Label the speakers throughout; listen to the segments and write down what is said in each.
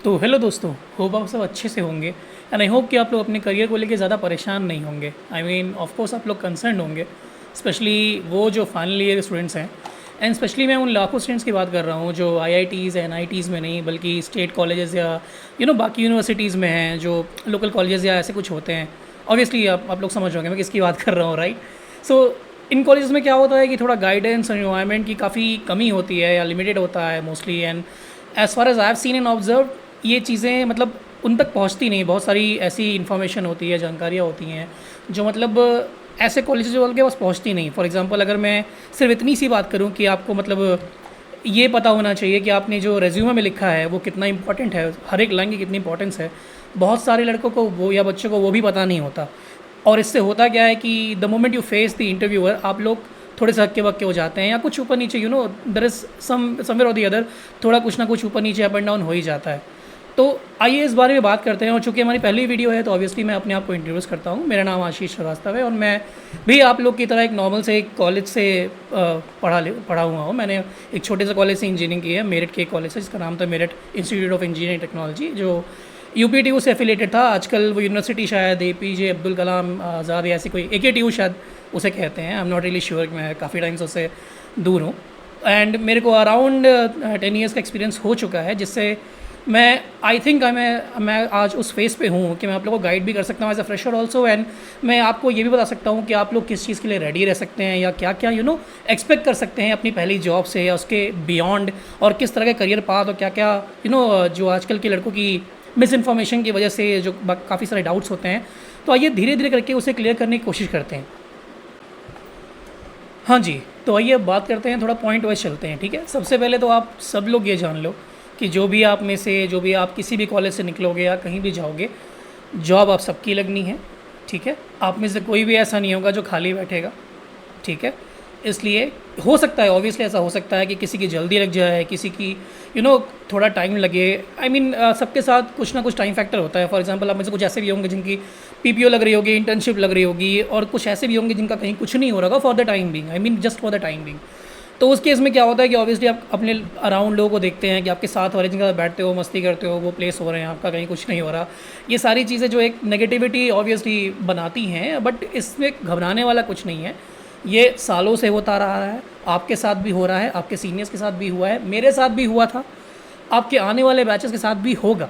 Speaker 1: तो हेलो दोस्तों, होप आप सब अच्छे से होंगे एंड आई होप कि आप लोग अपने करियर को लेके ज़्यादा परेशान नहीं होंगे। आई मीन ऑफ कोर्स आप लोग कंसर्न होंगे, स्पेशली वो जो फाइनल ईयर स्टूडेंट्स हैं। एंड स्पेशली मैं उन लाखों स्टूडेंट्स की बात कर रहा हूँ जो आईआईटीज़ एनआईटीज़ में नहीं बल्कि स्टेट कॉलेजेस या बाकी यूनिवर्सिटीज़ में हैं, जो लोकल कॉलेजेस या ऐसे कुछ होते हैं। ऑब्वियसली आप लोग समझ होंगे मैं किसकी बात कर रहा हूँ, राइट। सो इन कॉलेजेस में क्या होता है कि थोड़ा गाइडेंस और इन्वायरमेंट की काफ़ी कमी होती है या लिमिटेड होता है mostly. And as far as I have seen and observe, ये चीज़ें मतलब उन तक पहुंचती नहीं। बहुत सारी ऐसी इन्फॉर्मेशन होती है, जानकारियाँ होती हैं जो मतलब ऐसे कॉलेजेस के पास पहुंचती नहीं। फॉर एग्जांपल अगर मैं सिर्फ इतनी सी बात करूं कि आपको मतलब ये पता होना चाहिए कि आपने जो रेज्यूमे में लिखा है वो कितना इंपॉर्टेंट है, हर एक लाइन की कितनी इंपॉर्टेंस है। बहुत सारे लड़कों को वो या बच्चों को वो भी पता नहीं होता। और इससे होता क्या है कि the moment you face the interviewer, आप लोग थोड़े से हक्के बक्के हो जाते हैं या कुछ ऊपर नीचे, देयर इज़ समवेयर और दी अदर, थोड़ा कुछ ना कुछ ऊपर नीचे अप एंड डाउन हो ही जाता है। तो आइए इस बारे में बात करते हैं। और चूँकि हमारी पहली वीडियो है तो ऑब्वियसली मैं अपने आप को इंट्रोड्यूस करता हूँ। मेरा नाम आशीष श्रीवास्तव है और मैं भी आप लोग की तरह एक नॉर्मल से एक कॉलेज से पढ़ा हुआ हूँ। मैंने एक छोटे से कॉलेज से इंजीनियरिंग की है, मेरठ के कॉलेज से, जिसका नाम था Meerut institute of engineering technology, जो यूपीटीयू से एफिलेटेड था। आजकल वो यूनिवर्सिटी शायद एपीजे अब्दुल कलाम आज़ाद या ऐसी कोई एकेटीयू शायद उसे कहते हैं। I am not really sure, मैं काफ़ी टाइम से उससे दूर हूँ। एंड मेरे को अराउंड 10 ईयर्स का एक्सपीरियंस हो चुका है, जिससे मैं आई थिंक मैं आज उस फेज़ पे हूँ कि मैं आप लोगों को गाइड भी कर सकता हूँ as a fresher also. And मैं आपको ये भी बता सकता हूँ कि आप लोग किस चीज़ के लिए रेडी रह सकते हैं या क्या क्या एक्सपेक्ट कर सकते हैं अपनी पहली जॉब से या उसके बियॉन्ड, और किस तरह के करियर पाथ और क्या क्या जो आजकल के लड़कों की मिस इन्फॉर्मेशन की वजह से जो काफ़ी सारे डाउट्स होते हैं। तो आइए धीरे धीरे करके उसे क्लियर करने की कोशिश करते हैं। हाँ जी, तो आइए अब बात करते हैं, थोड़ा पॉइंट वाइज चलते हैं, ठीक है। सबसे पहले तो आप सब लोग ये जान लो कि जो भी आप में से जो भी आप किसी भी कॉलेज से निकलोगे या कहीं भी जाओगे, जॉब आप सबकी लगनी है, ठीक है। आप में से कोई भी ऐसा नहीं होगा जो खाली बैठेगा, ठीक है। इसलिए हो सकता है, ऑब्वियसली ऐसा हो सकता है कि किसी की जल्दी लग जाए, किसी की थोड़ा टाइम लगे। आई मीन सबके साथ कुछ ना कुछ टाइम फैक्टर होता है। फॉर एग्जांपल आप में से कुछ ऐसे भी होंगे जिनकी पीपीओ लग रही होगी, इंटर्नशिप लग रही होगी, और कुछ ऐसे भी होंगे जिनका कहीं कुछ नहीं हो रहा for the time being, I mean just for the time being. तो उस केस में क्या होता है कि ऑब्वियसली आप अपने अराउंड लोगों को देखते हैं कि आपके साथ वाले जिनके साथ बैठते हो, मस्ती करते हो, वो प्लेस हो रहे हैं, आपका कहीं कुछ नहीं हो रहा। ये सारी चीज़ें जो एक नेगेटिविटी ऑब्वियसली बनाती हैं, बट इसमें घबराने वाला कुछ नहीं है। ये सालों से होता रहा है, आपके साथ भी हो रहा है, आपके सीनियर्स के साथ भी हुआ है, मेरे साथ भी हुआ था, आपके आने वाले बैचेस के साथ भी होगा।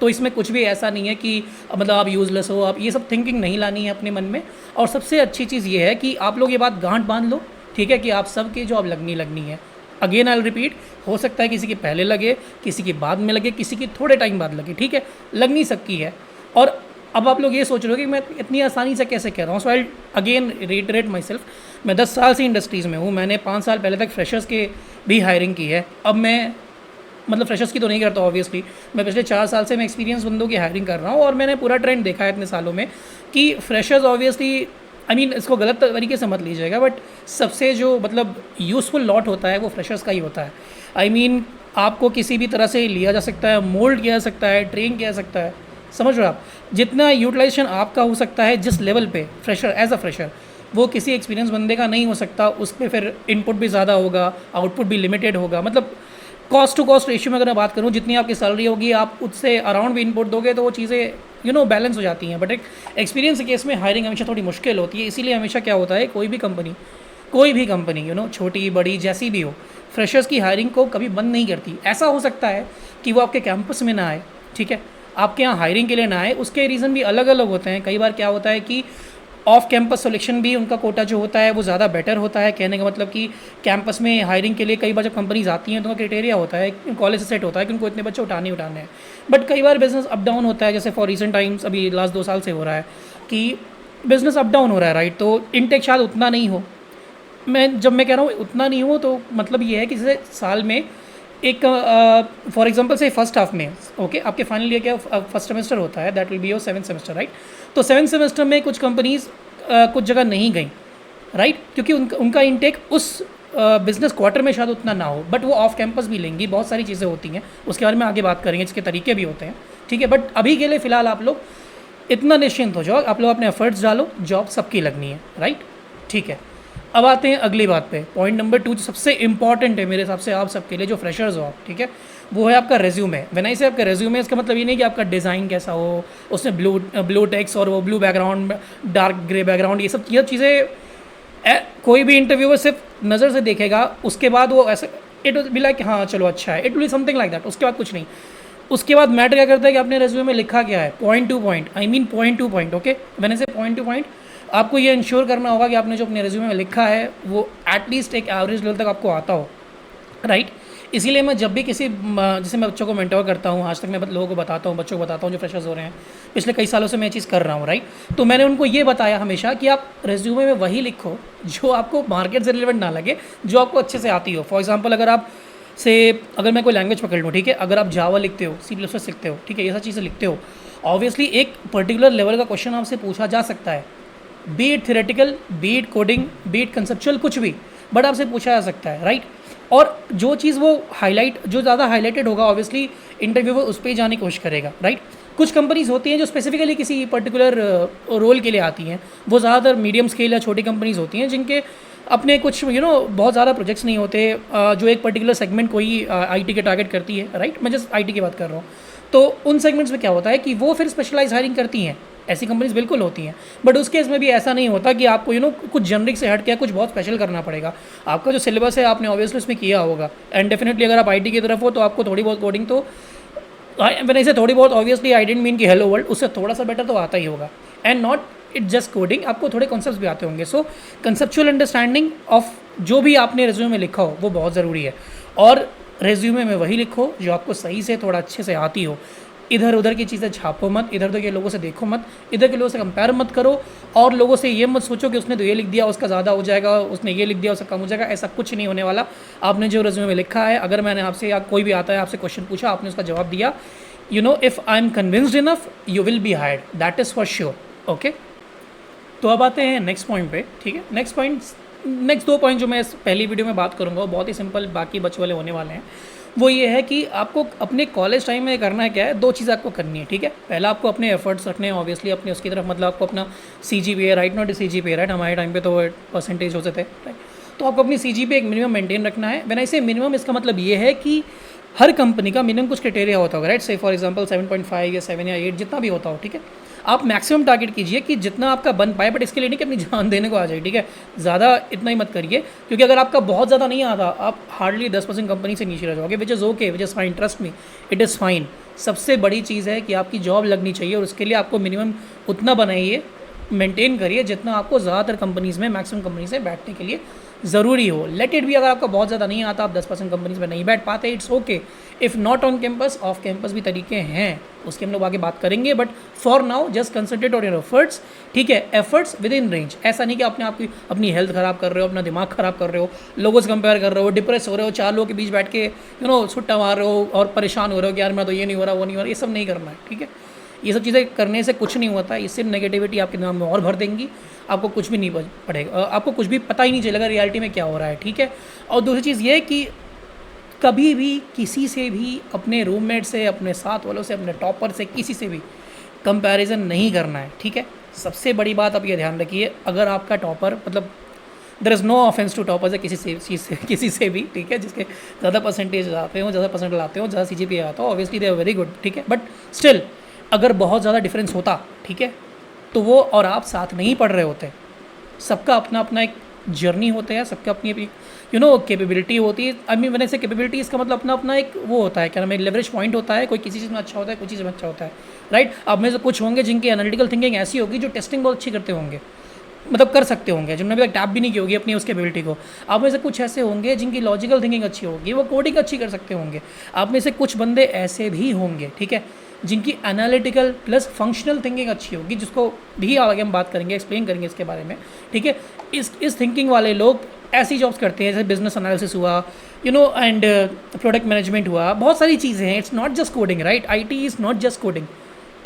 Speaker 1: तो इसमें कुछ भी ऐसा नहीं है कि मतलब आप यूज़लेस हो, आप ये सब थिंकिंग नहीं लानी है अपने मन में। और सबसे अच्छी चीज़ ये है कि आप लोग ये बात गांठ बांध लो, ठीक है, कि आप सबकी जॉब लगनी है। अगेन आई रिपीट, हो सकता है किसी के पहले लगे, किसी के बाद में लगे, किसी की थोड़े टाइम बाद लगे, ठीक है, लगनी सबकी है। और अब आप लोग ये सोच रहे हो कि मैं इतनी आसानी से कैसे कह रहा हूँ। सो आई अगेन रिटरेट माई सेल्फ, मैं 10 साल से इंडस्ट्रीज़ में हूँ। मैंने 5 साल पहले तक फ्रेशर्स के भी हायरिंग की है। अब मैं मतलब फ्रेशर्स की तो नहीं करता ऑब्वियसली, मैं पिछले 4 साल से मैं एक्सपीरियंस बंदों की हायरिंग कर रहा हूँ और मैंने पूरा ट्रेंड देखा है इतने सालों में कि फ्रेशर्स ऑब्वियसली, आई मीन इसको गलत तरीके से मत लीजिएगा, बट सबसे जो मतलब यूज़फुल लॉट होता है वो फ्रेशर्स का ही होता है। आई मीन आपको किसी भी तरह से लिया जा सकता है, मोल्ड किया जा सकता है, ट्रेन किया जा सकता है, समझ रहे हो आप। जितना यूटिलाइजेशन आपका हो सकता है जिस लेवल पे फ्रेशर एज अ फ्रेशर, वो किसी एक्सपीरियंस बंदे का नहीं हो सकता। उस पर फिर इनपुट भी ज़्यादा होगा, आउटपुट भी लिमिटेड होगा। मतलब कॉस्ट टू कॉस्ट रेशियो में अगर मैं बात करूँ, जितनी आपकी सैलरी होगी आप उससे अराउंड भी इनपुट दोगे तो वो चीज़ें बैलेंस हो जाती हैं। बट एक एक्सपीरियंस के केस में हायरिंग हमेशा थोड़ी मुश्किल होती है। इसीलिए हमेशा क्या होता है, कोई भी कंपनी छोटी बड़ी जैसी भी हो, फ्रेशर्स की हायरिंग को कभी बंद नहीं करती। ऐसा हो सकता है कि वो आपके कैंपस में ना आए, ठीक है, आपके यहाँ हायरिंग के लिए ना आए, उसके रीज़न भी अलग अलग होते हैं। कई बार क्या होता है कि ऑफ कैंपस सिलेक्शन भी उनका कोटा जो होता है वो ज़्यादा बेटर होता है। कहने का मतलब कि कैंपस में हायरिंग के लिए कई बार जब कंपनीज आती हैं तो उनका क्राइटेरिया होता है, कॉलेज से सेट होता है कि उनको इतने बच्चे उठाने हैं। बट कई बार बिजनेस अप डाउन होता है, जैसे फॉर रिसेंट टाइम्स अभी लास्ट 2 साल से हो रहा है कि बिज़नेस अप डाउन हो रहा है, राइट। तो इनटेक शायद उतना नहीं हो। जब मैं कह रहा हूँ उतना नहीं हो तो मतलब ये है कि जैसे साल में एक फॉर एग्जांपल से फर्स्ट हाफ में, ओके, आपके फाइनल ईयर क्या फर्स्ट सेमेस्टर होता है, that will be your 7th semester, right. तो 7th सेमेस्टर में कुछ कंपनीज कुछ जगह नहीं गई, राइट, क्योंकि उनका इनटेक उस बिजनेस क्वार्टर में शायद उतना ना हो, बट वो ऑफ कैंपस भी लेंगी। बहुत सारी चीज़ें होती हैं, उसके बारे में आगे बात करेंगे, इसके तरीके भी होते हैं, ठीक है। बट अभी के लिए फ़िलहाल आप लोग इतना निश्चिंत हो जाओ, आप लोग अपने एफर्ट्स डालो, जॉब सबकी लगनी है, राइट, ठीक है। अब आते हैं अगली बात पे, पॉइंट नंबर 2 जो सबसे इंपॉर्टेंट है मेरे हिसाब से आप सबके लिए, जो फ्रेशर्स हो आप, ठीक है। वो है आपका रेज्यूमे। व्हेन आई से आपका रेज्यूमे, इसका मतलब ये नहीं कि आपका डिज़ाइन कैसा हो, उसमें ब्लू टेक्स्ट और वो blue background, dark grey background, ये सब चीज़ें कोई भी इंटरव्यूअर सिर्फ नज़र से देखेगा, उसके बाद वो ऐसे इट विल बी लाइक हाँ चलो अच्छा है, it will be something like that. उसके बाद कुछ नहीं। उसके बाद मैटर क्या करता है कि आपने रेज्यूमे में लिखा क्या है, point two point, I mean point two point. Okay, मैंने से पॉइंट टू पॉइंट आपको ये इंश्योर करना होगा कि आपने जो अपने रेज्यूमे में लिखा है वो एटलीस्ट एक एवरेज लेवल तक आपको आता हो, राइट। इसीलिए मैं जब भी किसी जैसे मैं बच्चों को मेंटोर करता हूँ, आज तक मैं लोगों को बताता हूँ, बच्चों को बताता हूँ जो फ्रेशर्स हो रहे हैं, पिछले कई सालों से मैं ये चीज़ कर रहा हूँ, राइट। तो मैंने उनको ये बताया हमेशा कि आप रेज्यूमे में वही लिखो जो आपको मार्केट से रिलेवेंट ना लगे, जो आपको अच्छे से आती हो। फॉर एग्जाम्पल अगर मैं कोई लैंग्वेज पकड़ लूँ, ठीक है, अगर आप जावा लिखते हो, C++ लिखते हो, ठीक है, ये सब चीज़ें लिखते हो, ऑब्वियसली एक पर्टिकुलर लेवल का क्वेश्चन आपसे पूछा जा सकता है, B it theoretical, B it coding, B it conceptual, कुछ भी, बट आपसे पूछा जा सकता है, राइट। और जो चीज़ वो जो ज़्यादा हाईलाइटेड होगा, ऑब्वियसली इंटरव्यूअर उस पर ही जाने की कोशिश करेगा, राइट। कुछ कंपनीज़ होती हैं जो स्पेसिफिकली किसी पर्टिकुलर रोल के लिए आती हैं, वो ज़्यादातर मीडियम स्केल या छोटी कंपनीज़ होती हैं जिनके अपने कुछ बहुत ज़्यादा प्रोजेक्ट्स नहीं होते, जो एक पर्टिकुलर सेगमेंट को ही IT के टारगेट करती है, राइट। मैं जस्ट IT की बात कर रहा हूँ। तो उन सेगमेंट्स में क्या होता है कि वो फिर स्पेशलाइज हायरिंग करती हैं, ऐसी कंपनीज बिल्कुल होती हैं। बट उस केस में भी ऐसा नहीं होता कि आपको कुछ जनरिक से हट के कुछ बहुत स्पेशल करना पड़ेगा। आपका जो सिलेबस है आपने ऑब्वियसली उसमें किया होगा, एंड डेफिनेटली अगर आप IT की तरफ हो तो आपको थोड़ी बहुत कोडिंग तो मैंने इसे थोड़ी बहुत, ऑब्वियसली आई डेंट मीन कि हेलो वर्ल्ड, उससे थोड़ा सा बेटर तो आता ही होगा, and not it just coding, आपको थोड़े कॉन्सेप्ट्स भी आते होंगे। सो कंसेप्चुअल अंडरस्टैंडिंग ऑफ जो भी आपने रेज्यूमे में लिखा हो वो बहुत ज़रूरी है, और रेज्यूमे में वही लिखो जो आपको सही से थोड़ा अच्छे से आती हो। इधर उधर की चीज़ें छापो मत, इधर उधर के लोगों से देखो मत, इधर के लोगों से कंपेयर मत करो, और लोगों से ये मत सोचो कि उसने तो ये लिख दिया उसका ज़्यादा हो जाएगा, उसने ये लिख दिया उसका कम हो जाएगा। ऐसा कुछ नहीं होने वाला। आपने जो रेज्यूमे में लिखा है, अगर मैंने आपसे या कोई भी आता है आपसे क्वेश्चन पूछा, आपने उसका जवाब दिया, if I am convinced enough you will be hired, that is for sure. Okay, तो अब आते हैं नेक्स्ट पॉइंट पे, ठीक है। नेक्स्ट 2 पॉइंट जो मैं इस पहली वीडियो में बात करूँगा वो बहुत ही सिंपल, बाकी बच्चों वाले होने वाले हैं। वो ये है कि आपको अपने कॉलेज टाइम में करना है क्या है, 2 चीज़ें आपको करनी है, ठीक है। पहला आपको अपने एफर्ट्स रखने हैं, ऑब्वियसली अपने उसकी तरफ, मतलब आपको अपना CGPA, right, not CGPA, right, हमारे टाइम पे तो परसेंटेज होते थे, राइट। तो आपको अपनी CGPA एक मिनिमम मेंटेन रखना है। व्हेन आई से मिनिमम, इसका मतलब ये है कि हर कंपनी का मिनिमम कुछ क्राइटेरिया होता होगा, राइट। से फॉर एग्जांपल 7.5 या 7 या 8 जितना भी होता हो, ठीक है। आप मैक्सिमम टारगेट कीजिए कि जितना आपका बन पाए, बट इसके लिए नहीं कि अपनी जान देने को आ जाए, ठीक है। ज़्यादा इतना ही मत करिए, क्योंकि अगर आपका बहुत ज़्यादा नहीं आता, आप हार्डली 10% कंपनी से नीचे रह जाओगे, which is okay, which is fine, trust me, it is fine. सबसे बड़ी चीज़ है कि आपकी जॉब लगनी चाहिए, और उसके लिए आपको मिनिमम उतना बनाइए, मेंटेन करिए जितना आपको ज़्यादातर कंपनीज़ में, मैक्सिमम कंपनी से बैठने के लिए ज़रूरी हो। लेट इट भी, अगर आपका बहुत ज़्यादा नहीं आता, आप 10% कंपनीज में नहीं बैठ पाते, it's okay. If not on campus, off campus भी तरीके हैं, उसके हम लोग आगे बात करेंगे, but for now just concentrate on your efforts, ठीक है। एफर्ट्स विद इन रेंज, ऐसा नहीं कि आपने अपनी हेल्थ ख़राब कर रहे हो, अपना दिमाग ख़राब कर रहे हो, लोगों से कंपेयर कर रहे हो, डिप्रेस हो रहे हो, 4 लोगों के बीच बैठ के छुट्टा मार रहे हो और परेशान हो रहे हो कि यार मैं तो ये नहीं हो रहा, वो नहीं हो रहा, ये सब नहीं करना है, ठीक है। ये सब चीज़ें करने से कुछ नहीं होता, ये सिर्फ नेगेटिविटी आपके दिमाग में और भर देंगी, आपको कुछ भी नहीं पड़ेगा, आपको कुछ भी पता ही नहीं चलेगा रियलिटी में क्या हो रहा है, ठीक है। और दूसरी चीज़ ये कि कभी भी किसी से भी, अपने रूममेट से, अपने साथ वालों से, अपने टॉपर से, किसी से भी कंपैरिजन नहीं करना है, ठीक है। सबसे बड़ी बात आप ये ध्यान रखिए, अगर आपका टॉपर, मतलब there is no offence to toppers है, किसी से भी, ठीक है, जिसके ज़्यादा परसेंटेज आते हो, ज़्यादा परसेंट लाते हो, ज़्यादा CGPA आता हो, obviously they are very good, ठीक है। बट स्टिल अगर बहुत ज़्यादा डिफरेंस होता, ठीक है, तो वो और आप साथ नहीं पढ़ रहे होते। सबका अपना अपना एक जर्नी होता है, सबका अपनी अपनी कैपेबिलिटी होती है। आई मीन मैंने से कैपेबिलिटी, इसका मतलब अपना अपना एक वो होता है, क्या नाम है, लेवरेज पॉइंट होता है। कोई किसी चीज़ में अच्छा होता है, कोई चीज़ में अच्छा होता है, राइट। अब में से कुछ होंगे जिनकी एनालिटिकल थिंकिंग ऐसी होगी जो टेस्टिंग बहुत अच्छी करते होंगे, मतलब कर सकते होंगे, जिन्होंने अभी तक टैप भी नहीं की होगी अपनी उसके एबिलिटी को। आप में से कुछ ऐसे होंगे जिनकी लॉजिकल थिंकिंग अच्छी होगी, वो कोडिंग अच्छी कर सकते होंगे। आप में से कुछ बंदे ऐसे भी होंगे, ठीक है, जिनकी एनालिटिकल प्लस फंक्शनल थिंकिंग अच्छी होगी, जिसको भी आगे हम बात करेंगे, एक्सप्लेन करेंगे इसके बारे में, ठीक है। इस थिंकिंग वाले लोग ऐसी जॉब्स करते हैं, जैसे बिजनेस एनालिसिस हुआ, एंड प्रोडक्ट मैनेजमेंट हुआ, बहुत सारी चीज़ें हैं। It's not just coding, right. IT is not just coding.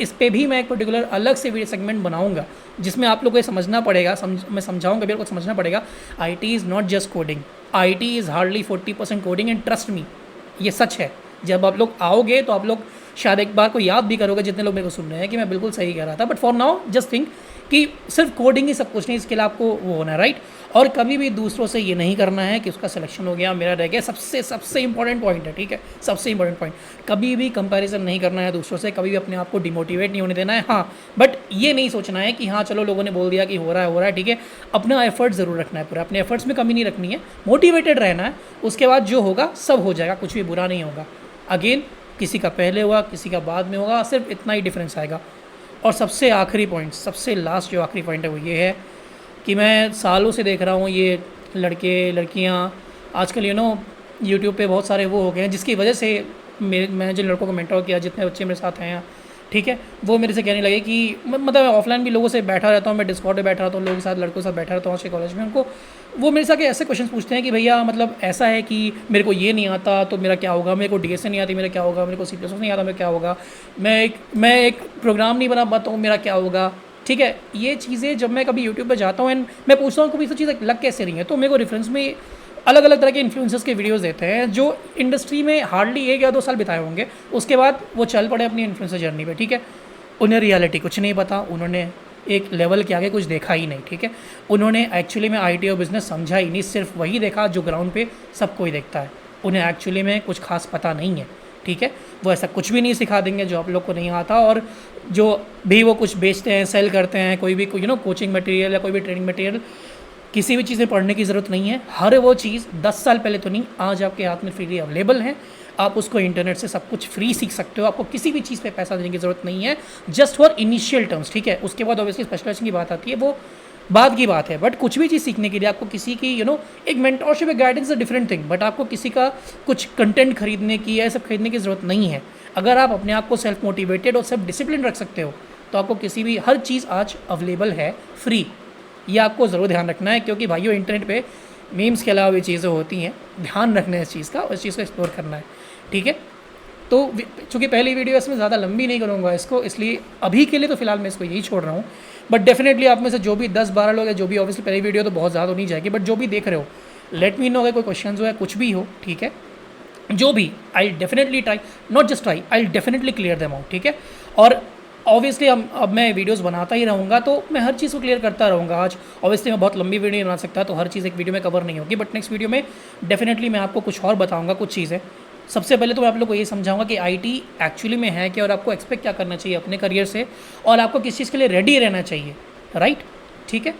Speaker 1: इस पे भी मैं एक पर्टिकुलर अलग से वीडियो सेगमेंट बनाऊंगा, जिसमें आप लोग को ये समझना पड़ेगा, मैं समझाऊंगा भी, आपको समझना पड़ेगा IT is not just coding, IT is hardly 40% coding, and trust me, ये सच है। जब आप लोग आओगे तो आप लोग शायद एक बार को याद भी करोगे जितने लोग मेरे को सुन रहे हैं कि मैं बिल्कुल सही कह रहा था, but for now just think कि सिर्फ कोडिंग ही सब कुछ नहीं, इसके लिए आपको वो होना है, राइट। और कभी भी दूसरों से ये नहीं करना है कि उसका सिलेक्शन हो गया मेरा रह गया, सबसे इंपॉर्टेंट पॉइंट है, ठीक है, सबसे इंपॉर्टेंट पॉइंट। कभी भी कंपैरिजन नहीं करना है दूसरों से, कभी भी अपने आप को डिमोटिवेट नहीं होने देना है। हाँ, बट ये नहीं सोचना है कि हाँ चलो लोगों ने बोल दिया कि हो रहा है, ठीक है। अपना एफर्ट ज़रूर रखना है पूरा, अपने एफर्ट्स में कमी नहीं रखनी है, मोटिवेटेड रहना है। उसके बाद जो होगा सब हो जाएगा, कुछ भी बुरा नहीं होगा। अगेन, किसी का पहले हुआ, किसी का बाद में होगा, सिर्फ इतना ही डिफरेंस आएगा। और सबसे आखिरी पॉइंट, सबसे लास्ट जो आखिरी पॉइंट है वो ये है कि मैं सालों से देख रहा हूँ ये लड़के लड़कियाँ आजकल यूट्यूब पे बहुत सारे वो हो गए हैं, जिसकी वजह से मैंने जिन लड़कों को मेंटोर किया, जितने बच्चे मेरे साथ हैं, ठीक है, वो मेरे से कहने लगे कि मतलब मैं ऑफलाइन भी लोगों से बैठा रहता हूँ, मैं डिस्कॉर्ड पे बैठा रहता हूँ, लोगों के साथ, लड़कों के साथ बैठा रहता हूँ आज के कॉलेज में। उनको वो मेरे से ऐसे क्वेश्चन पूछते हैं कि भैया मतलब ऐसा है कि मेरे को ये नहीं आता तो मेरा क्या होगा, मेरे को डीएसए नहीं आती मेरा क्या होगा, मेरे को C++ नहीं आता मेरा क्या होगा, मैं एक प्रोग्राम नहीं बना पाता हूँ मेरा क्या होगा, ठीक है। ये चीज़ें जब मैं कभी यूट्यूब पर जाता हूँ एंड मैं पूछता हूँ कभी सब चीज़ें लग कैसे रही हैं, तो मेरे को रेफरेंस में अलग अलग तरह के इन्फ्लुएंसर्स के वीडियोस देते हैं जो इंडस्ट्री में हार्डली 1 या 2 साल बिताए होंगे, उसके बाद वो चल पड़े अपनी इन्फ्लुएंसर जर्नी पे, ठीक है। उन्हें रियलिटी कुछ नहीं पता, उन्होंने एक लेवल के आगे कुछ देखा ही नहीं, ठीक है। उन्होंने एक्चुअली में IT और बिज़नेस समझा ही नहीं, सिर्फ वही देखा जो ग्राउंड पे सब कोई देखता है। उन्हें एक्चुअली में कुछ खास पता नहीं है, ठीक है। वो ऐसा कुछ भी नहीं सिखा देंगे जो आप लोग को नहीं आता। और जो भी वो कुछ बेचते हैं, सेल करते हैं, कोई भी कोचिंग मटेरियल या कोई भी ट्रेनिंग मटेरियल, किसी भी चीज़ में पढ़ने की ज़रूरत नहीं है। हर वो चीज़ 10 साल पहले तो नहीं, आज आपके हाथ में फ्रीली अवेलेबल है। आप उसको इंटरनेट से सब कुछ फ्री सीख सकते हो, आपको किसी भी चीज़ पे पैसा देने की ज़रूरत नहीं है, जस्ट फॉर इनिशियल टर्म्स, ठीक है। उसके बाद ऑब्वियसली स्पेशलाइजेशन की बात आती है, वो बाद की बात है। बट कुछ भी चीज़ सीखने के लिए आपको किसी की एक मेंटोरशिप, एक guidance, a different thing, but आपको किसी का कुछ कंटेंट खरीदने की या सब खरीदने की ज़रूरत नहीं है। अगर आप अपने आप को सेल्फ मोटिवेटेड और सेल्फ डिसिप्लिन रख सकते हो तो आपको किसी भी हर चीज़ आज अवेलेबल है फ्री। ये आपको ज़रूर ध्यान रखना है, क्योंकि भाइयों इंटरनेट पे मीम्स के अलावा भी चीज़ें होती हैं, ध्यान रखना है इस चीज़ का, उस चीज़ को एक्सप्लोर करना है, ठीक है। तो चूँकि पहली वीडियो इसमें ज़्यादा लंबी नहीं करूँगा इसको, इसलिए अभी के लिए तो फिलहाल मैं इसको यही छोड़ रहा हूँ। बट डेफिनेटली आप में से जो भी 10-12 लोग हैं, जो भी, ऑब्वियसली पहली वीडियो तो बहुत ज़्यादा नहीं जाएगी, बट जो भी देख रहे हो, लेट मी नो अगर कोई क्वेश्चन हो या कुछ भी हो, ठीक है। जो भी, I definitely try, not just try, I definitely clear them out, ठीक है। और ऑब्वियसली अब मैं वीडियोस बनाता ही रहूँगा, तो मैं हर चीज़ को क्लियर करता रहूँगा। आज ऑब्वियसली मैं बहुत लंबी वीडियो नहीं बना सकता, तो हर चीज़ एक वीडियो में कवर नहीं होगी, बट नेक्स्ट वीडियो में डेफिनेटली मैं आपको कुछ और बताऊँगा, कुछ चीज़ें। सबसे पहले तो मैं आप लोग को ये समझाऊंगा कि IT एक्चुअली में है क्या, और आपको एक्सपेक्ट क्या करना चाहिए अपने करियर से, और आपको किस चीज़ के लिए रेडी रहना चाहिए, राइट, ठीक है।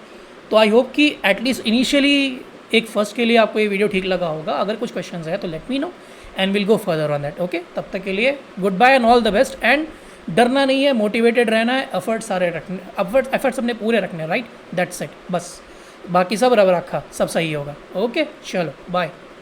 Speaker 1: तो आई होप कि एटलीस्ट इनिशियली एक फर्स्ट के लिए आपको ये वीडियो ठीक लगा होगा। अगर कुछ क्वेश्चन है तो let me know and will go further on that, okay. तब तक के लिए good bye and all the best. And डरना नहीं है, मोटिवेटेड रहना है, एफर्ट सारे रखने, एफर्ट्स अपने पूरे रखने, राइट, दैट्स इट, बस। बाकी सब रब रखा, सब सही होगा, ओके। चलो बाय।